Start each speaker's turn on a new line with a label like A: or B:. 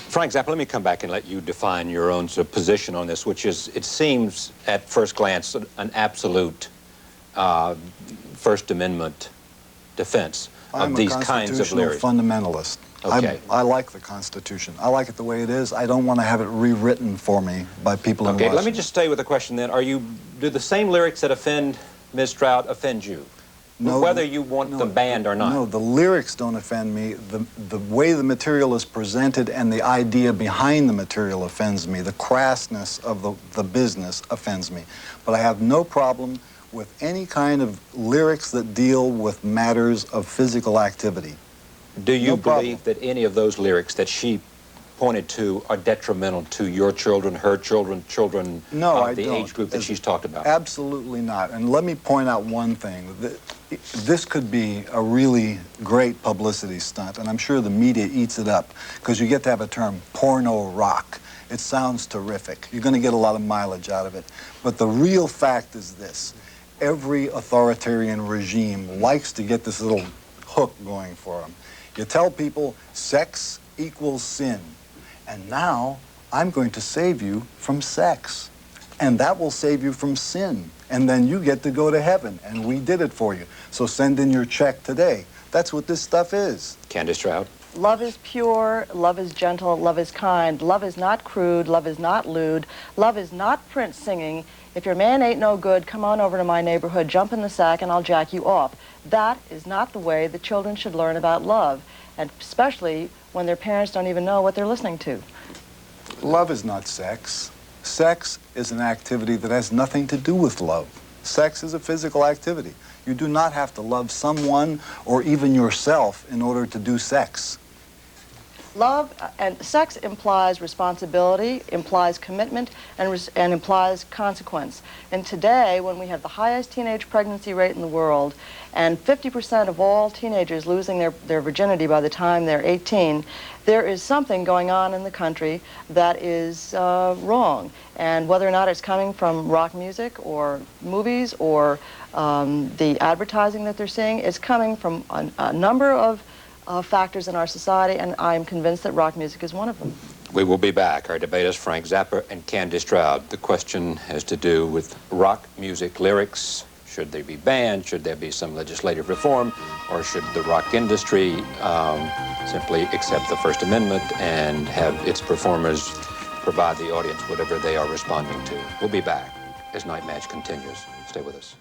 A: Frank Zappa, let me come back and let you define your own sort of position on this, which is, it seems at first glance, an absolute First Amendment defense of these kinds of lyrics.
B: I'm a constitutional fundamentalist.
A: Okay.
B: I like the Constitution. I like it the way it is. I don't want to have it rewritten for me by people in Washington.
A: Okay, let me just stay with the question then. Do the same lyrics that offend Ms. Stroud offend you?
B: No,
A: whether you want them banned or not?
B: No, the lyrics don't offend me. The way the material is presented and the idea behind the material offends me. The crassness of the business offends me. But I have no problem with any kind of lyrics that deal with matters of physical activity.
A: Do you believe that any of those lyrics that she pointed to are detrimental to your children, her children, children of the age group that she's talked about?
B: Absolutely not. And let me point out one thing. This could be a really great publicity stunt, and I'm sure the media eats it up, because you get to have a term, porno rock. It sounds terrific. You're going to get a lot of mileage out of it. But the real fact is this. Every authoritarian regime likes to get this little hook going for them. You tell people sex equals sin. And now I'm going to save you from sex. And that will save you from sin. And then you get to go to heaven. And we did it for you. So send in your check today. That's what this stuff is.
A: Candy Stroud.
C: Love is pure, love is gentle, love is kind. Love is not crude, love is not lewd. Love is not Prince singing, if your man ain't no good, come on over to my neighborhood, jump in the sack, and I'll jack you off. That is not the way the children should learn about love, and especially when their parents don't even know what they're listening to.
B: Love is not sex. Sex is an activity that has nothing to do with love. Sex is a physical activity. You do not have to love someone or even yourself in order to do sex.
C: Love and sex implies responsibility, implies commitment, and implies consequence. And today, when we have the highest teenage pregnancy rate in the world, and 50% of all teenagers losing their virginity by the time they're 18, there is something going on in the country that is wrong. And whether or not it's coming from rock music or movies or the advertising that they're seeing, it's coming from a number of factors in our society, and I'm convinced that rock music is one of them.
A: We will be back. Our debaters, Frank Zappa and Candy Stroud. The question has to do with rock music lyrics. Should they be banned? Should there be some legislative reform? Or should the rock industry simply accept the First Amendment and have its performers provide the audience whatever they are responding to? We'll be back as Nightmatch continues. Stay with us.